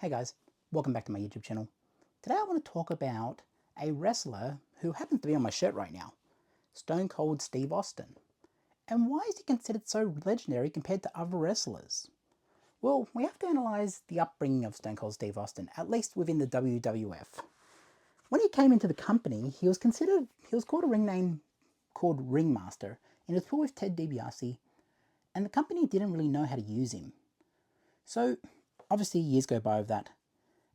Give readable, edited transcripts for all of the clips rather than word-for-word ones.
Hey guys, welcome back to my YouTube channel. Today I want to talk about a wrestler who happens to be on my shirt right now, Stone Cold Steve Austin. And why is he considered so legendary compared to other wrestlers? Well, we have to analyze the upbringing of Stone Cold Steve Austin, at least within the WWF. When he came into the company, he was called a ring name called Ringmaster, and it was put with Ted DiBiase, and the company didn't really know how to use him. So, obviously years go by with that,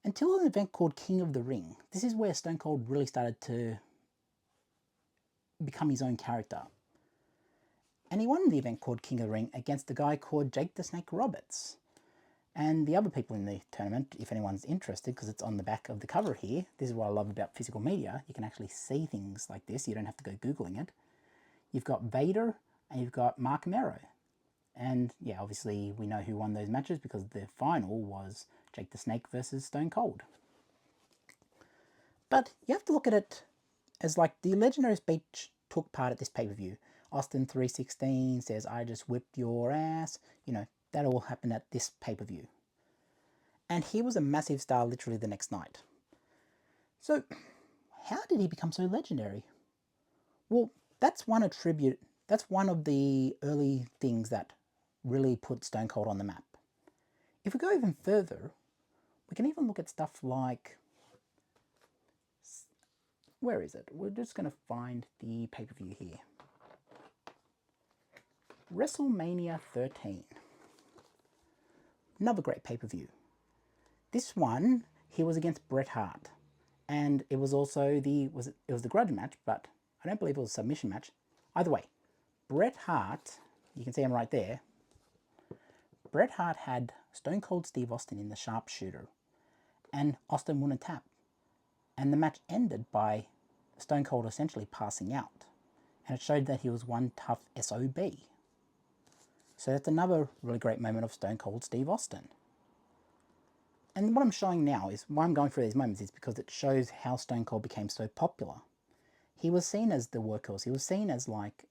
until an event called King of the Ring. This is where Stone Cold really started to become his own character. And he won the event called King of the Ring against a guy called Jake the Snake Roberts. And the other people in the tournament, if anyone's interested, because it's on the back of the cover here, this is what I love about physical media, you can actually see things like this, you don't have to go Googling it. You've got Vader and you've got Mark Mero. And yeah, obviously we know who won those matches because the final was Jake the Snake versus Stone Cold. But you have to look at it as like the legendary speech took part at this pay-per-view. Austin 316 says, "I just whipped your ass." You know, that all happened at this pay-per-view. And he was a massive star literally the next night. So, how did he become so legendary? Well, that's one of the early things that really put Stone Cold on the map. If we go even further, we can even look at stuff like, where is it? We're just going to find the pay-per-view here. WrestleMania 13. Another great pay-per-view. This one, he was against Bret Hart. And it was also it was the grudge match, but I don't believe it was a submission match. Either way, Bret Hart, you can see him right there. Bret Hart had Stone Cold Steve Austin in the sharpshooter, and Austin wouldn't tap. And the match ended by Stone Cold essentially passing out. And it showed that he was one tough SOB. So that's another really great moment of Stone Cold Steve Austin. And what I'm showing now is, why I'm going through these moments is because it shows how Stone Cold became so popular. He was seen as the workhorse. He was seen as like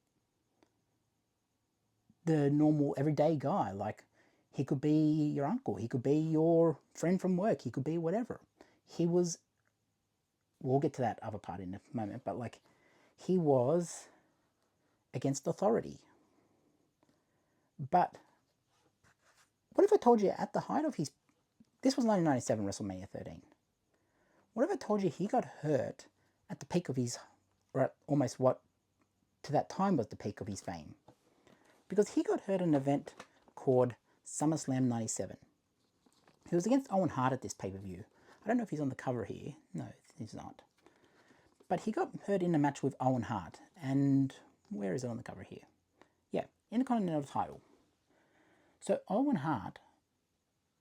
the normal everyday guy. Like, he could be your uncle. He could be your friend from work. He could be whatever. He was, we'll get to that other part in a moment, but like, he was against authority. But what if I told you at the height of his, this was 1997 WrestleMania 13. What if I told you he got hurt at the peak of his, or at almost what to that time was the peak of his fame? Because he got hurt in an event called SummerSlam 97. He was against Owen Hart at this pay-per-view. I don't know if he's on the cover here. No, he's not. But he got hurt in a match with Owen Hart. And where is it on the cover here? Yeah, Intercontinental title. So Owen Hart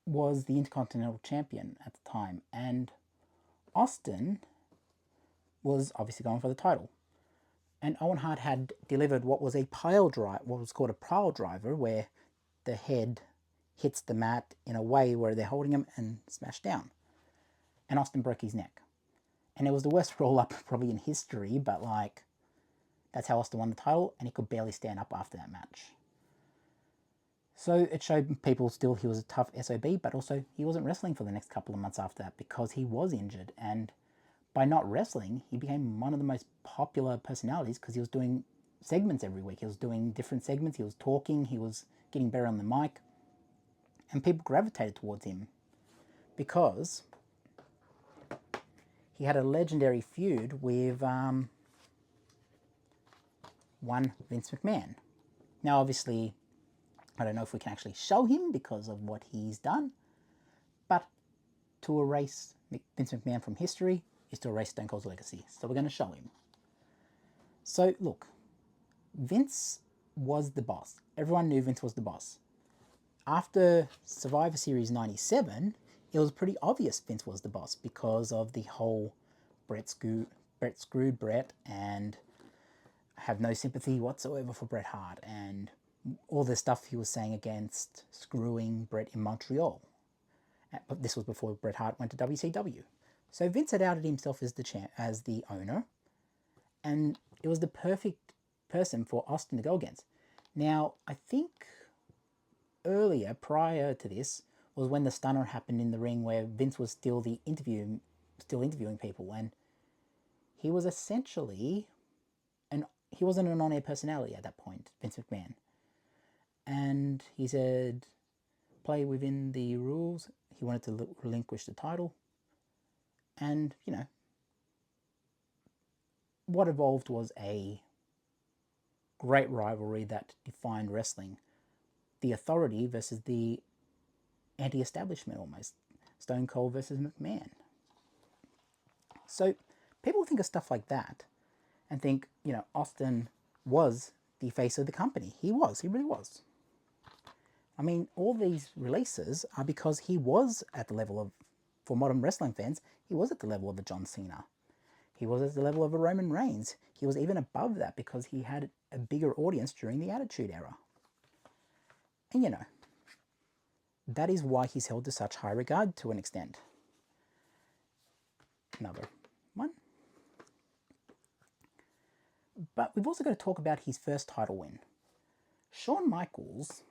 was the Intercontinental Champion at the time. And Austin was obviously going for the title. And Owen Hart had delivered what was a pile drive, what was called a pile driver, where the head hits the mat in a way where they're holding him and smash down. And Austin broke his neck. And it was the worst roll-up probably in history, but like, that's how Austin won the title, and he could barely stand up after that match. So it showed people still he was a tough SOB, but also he wasn't wrestling for the next couple of months after that because he was injured. And by not wrestling, he became one of the most popular personalities because he was doing segments every week. He was doing different segments, he was talking, he was getting better on the mic, and people gravitated towards him because he had a legendary feud with one Vince McMahon. Now obviously, I don't know if we can actually show him because of what he's done, but to erase Vince McMahon from history is to erase Stone Cold's legacy. So we're going to show him. So look, Vince was the boss. Everyone knew Vince was the boss. After Survivor Series 97, it was pretty obvious Vince was the boss because of the whole Brett screwed Brett, and I have no sympathy whatsoever for Bret Hart, and all the stuff he was saying against screwing Bret in Montreal. But this was before Bret Hart went to WCW. So Vince had outed himself as the owner, and it was the perfect person for Austin to go against. Now, I think earlier, prior to this, was when the stunner happened in the ring, where Vince was still interviewing people, and he was essentially he wasn't an on-air personality at that point, Vince McMahon, and he said, play within the rules. He wanted to relinquish the title, and what evolved was a great rivalry that defined wrestling. The Authority versus the anti-establishment, almost. Stone Cold versus McMahon. So people think of stuff like that and think, Austin was the face of the company. He really was. I mean, all these releases are because he was at the level of, for modern wrestling fans, he was at the level of a John Cena. He was at the level of a Roman Reigns. He was even above that because he had a bigger audience during the Attitude Era. And that is why he's held to such high regard to an extent. Another one. But we've also got to talk about his first title win. Shawn Michaels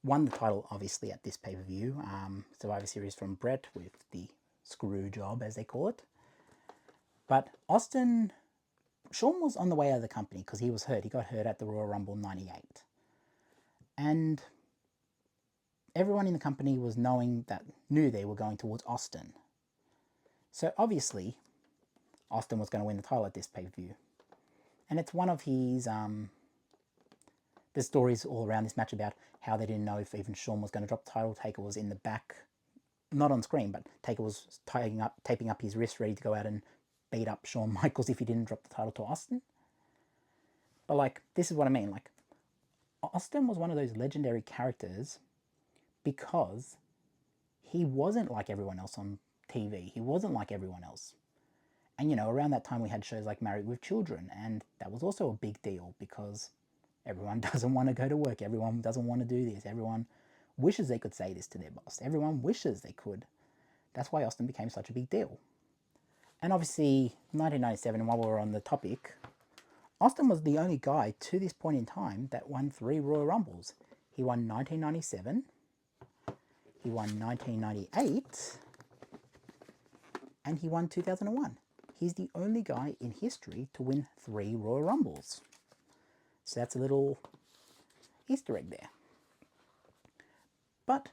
won the title, obviously, at this pay-per-view. Survivor Series from Bret with the screw job, as they call it. But Shawn was on the way out of the company because he was hurt. He got hurt at the Royal Rumble 98. And everyone in the company knew they were going towards Austin. So obviously, Austin was going to win the title at this pay-per-view. And it's one of his, there's stories all around this match about how they didn't know if even Shawn was going to drop the title. Taker was in the back, not on screen, but Taker was taping up his wrist, ready to go out and beat up Shawn Michaels if he didn't drop the title to Austin. But this is what I mean. Austin was one of those legendary characters because he wasn't like everyone else on TV. He wasn't like everyone else. And, around that time we had shows like Married with Children, and that was also a big deal because everyone doesn't want to go to work. Everyone doesn't want to do this. Everyone wishes they could say this to their boss. Everyone wishes they could. That's why Austin became such a big deal. And obviously, 1997, while we're on the topic, Austin was the only guy to this point in time that won 3 Royal Rumbles. He won 1997, he won 1998, and he won 2001. He's the only guy in history to win 3 Royal Rumbles. So that's a little Easter egg there. But,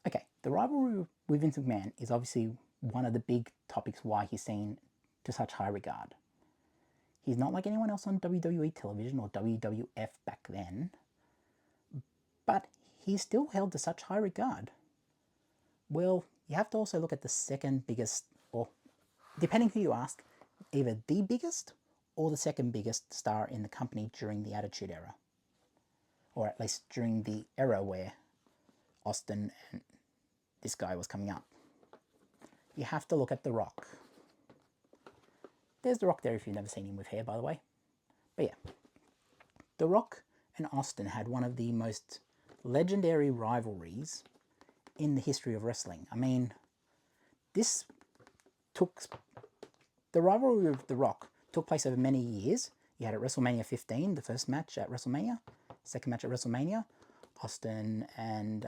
okay, the rivalry with Vince McMahon is obviously one of the big topics why he's seen to such high regard. He's not like anyone else on WWE television or WWF back then, but he's still held to such high regard. Well, you have to also look at the second biggest, or depending who you ask, either the biggest or the second biggest star in the company during the Attitude Era. Or at least during the era where Austin and this guy was coming up. You have to look at The Rock. There's The Rock there if you've never seen him with hair, by the way. But yeah, The Rock and Austin had one of the most legendary rivalries in the history of wrestling. I mean, the rivalry of The Rock took place over many years. You had at WrestleMania 15, the first match at WrestleMania, second match at WrestleMania, Austin and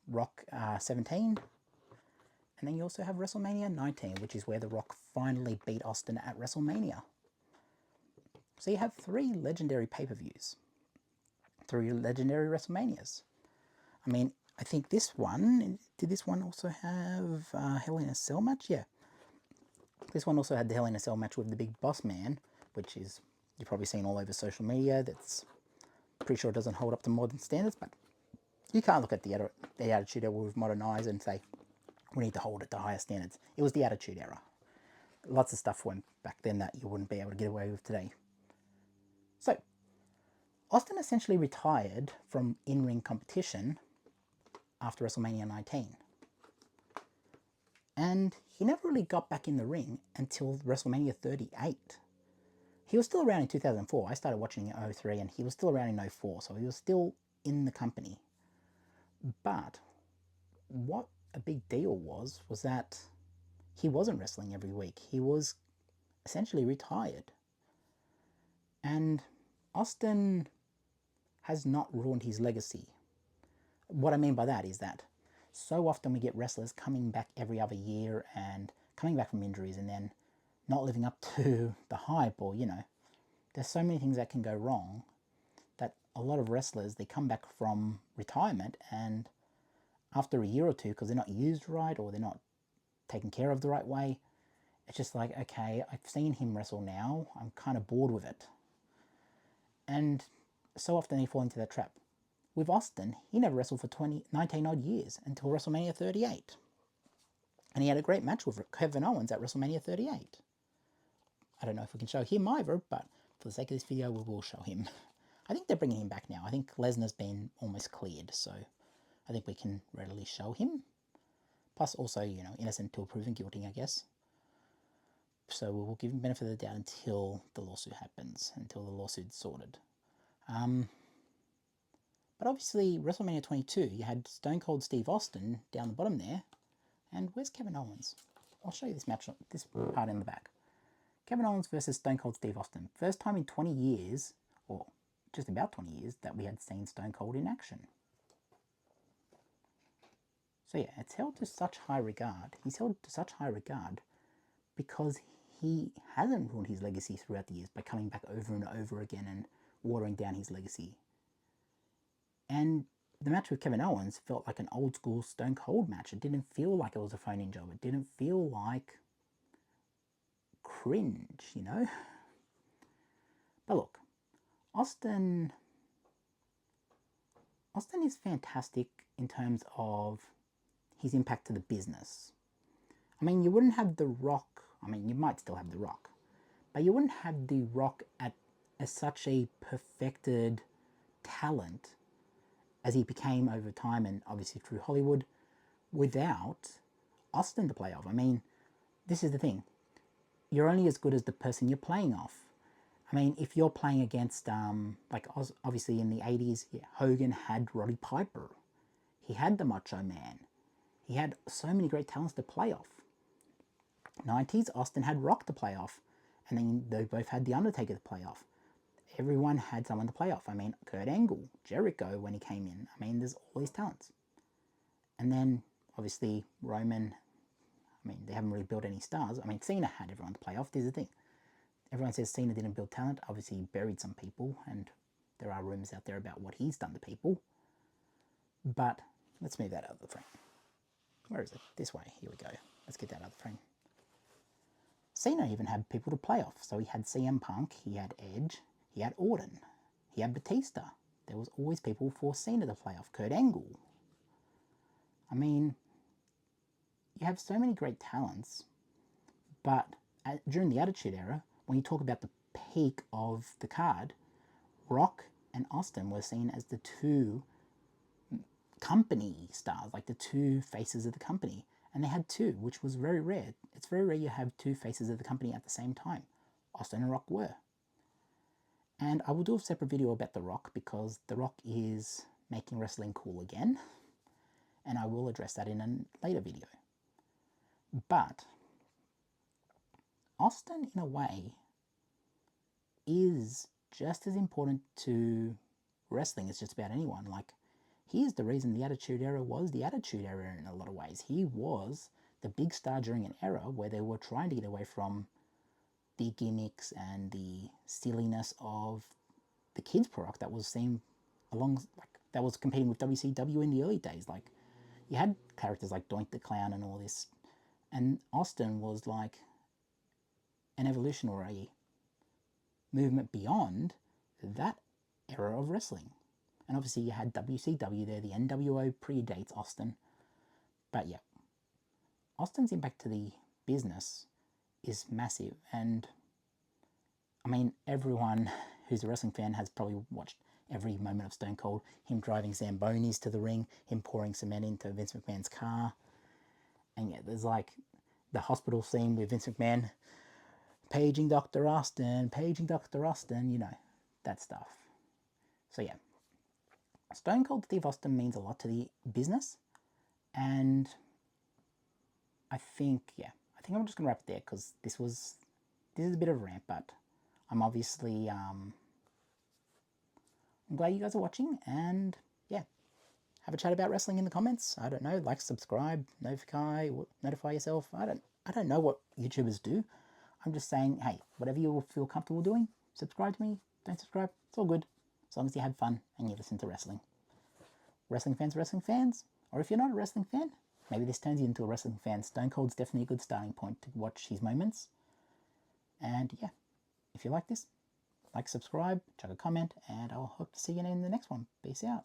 Rock 17. And then you also have WrestleMania 19, which is where The Rock finally beat Austin at WrestleMania. So you have 3 legendary pay-per-views. 3 legendary WrestleManias. I mean, I think did this one also have Hell in a Cell match? Yeah. This one also had the Hell in a Cell match with the Big Boss Man, which is, you've probably seen all over social media. That's pretty sure it doesn't hold up to modern standards, but you can't look at the Attitude Era with modern eyes and say, we need to hold it to higher standards. It was the Attitude Era. Lots of stuff went back then that you wouldn't be able to get away with today. So, Austin essentially retired from in-ring competition after WrestleMania 19. And he never really got back in the ring until WrestleMania 38. He was still around in 2004. I started watching in 2003 and he was still around in 2004, so he was still in the company. But what a big deal was that he wasn't wrestling every week. He was essentially retired. And Austin has not ruined his legacy. What I mean by that is that so often we get wrestlers coming back every other year and coming back from injuries and then not living up to the hype, or, you know, there's so many things that can go wrong that a lot of wrestlers, they come back from retirement and after a year or two, because they're not used right or they're not taken care of the right way, it's just like, okay, I've seen him wrestle now, I'm kind of bored with it. And so often they fall into that trap. With Austin, he never wrestled for 19 odd years until WrestleMania 38. And he had a great match with Kevin Owens at WrestleMania 38. I don't know if we can show him either, but for the sake of this video, we will show him. I think they're bringing him back now. I think Lesnar's been almost cleared, so I think we can readily show him. Plus also, you know, innocent until proven guilty, I guess. So we will give him benefit of the doubt until the lawsuit happens, until the lawsuit's sorted. But obviously, WrestleMania 22, you had Stone Cold Steve Austin down the bottom there. And where's Kevin Owens? I'll show you this match, this part in the back. Kevin Owens versus Stone Cold Steve Austin. First time in 20 years, or just about 20 years, that we had seen Stone Cold in action. So yeah, it's held to such high regard. He's held to such high regard because he hasn't ruined his legacy throughout the years by coming back over and over again and watering down his legacy. And the match with Kevin Owens felt like an old school Stone Cold match. It didn't feel like it was a phone-in job. It didn't feel like cringe, you know? But look, Austin is fantastic in terms of his impact to the business. I mean, you wouldn't have The Rock. I mean, you might still have The Rock, but you wouldn't have The Rock as such a perfected talent as he became over time and obviously through Hollywood without Austin to play off. I mean, this is the thing. You're only as good as the person you're playing off. I mean, if you're playing against, like obviously in the 80s, yeah, Hogan had Roddy Piper. He had the Macho Man. He had so many great talents to play off. 90s, Austin had Rock to play off. And then they both had The Undertaker to play off. Everyone had someone to play off. I mean, Kurt Angle, Jericho when he came in. I mean, there's all these talents. And then, obviously, Roman, I mean, they haven't really built any stars. I mean, Cena had everyone to play off. This is the thing. Everyone says Cena didn't build talent. Obviously, he buried some people, and there are rumors out there about what he's done to people. But let's move that out of the frame. Where is it? This way. Here we go. Let's get that out of the frame. Cena even had people to play off. So he had CM Punk, he had Edge, he had Orton, he had Batista. There was always people for Cena to play off. Kurt Angle. I mean, you have so many great talents, but during the Attitude Era, when you talk about the peak of the card, Rock and Austin were seen as the two company stars, like the two faces of the company. And they had two, which was very rare. It's very rare you have two faces of the company at the same time. Austin and Rock were. And I will do a separate video about The Rock because The Rock is making wrestling cool again. And I will address that in a later video. But Austin, in a way, is just as important to wrestling as just about anyone. Like, he is the reason the Attitude Era was the Attitude Era in a lot of ways. He was the big star during an era where they were trying to get away from the gimmicks and the silliness of the kids product that was seen along, like, that was competing with WCW in the early days. Like, you had characters like Doink the Clown and all this, and Austin was like an evolution or a movement beyond that era of wrestling. And obviously you had WCW there, the NWO predates Austin. But yeah, Austin's impact to the business is massive. And I mean, everyone who's a wrestling fan has probably watched every moment of Stone Cold. Him driving Zambonis to the ring, him pouring cement into Vince McMahon's car. And yeah, there's like the hospital scene with Vince McMahon paging Dr. Austin, you know, that stuff. So yeah, Stone Cold Steve Austin means a lot to the business, and I think I'm just gonna wrap it there because this is a bit of a rant, but I'm obviously I'm glad you guys are watching, and yeah, have a chat about wrestling in the comments. I don't know, like, subscribe, notify yourself. I don't know what YouTubers do. I'm just saying, hey, whatever you feel comfortable doing, subscribe to me, don't subscribe, it's all good, as long as you have fun and you listen to wrestling. Wrestling fans, or if you're not a wrestling fan, maybe this turns you into a wrestling fan. Stone Cold's definitely a good starting point to watch his moments. And yeah, if you like this, like, subscribe, chuck a comment, and I'll hope to see you in the next one. Peace out.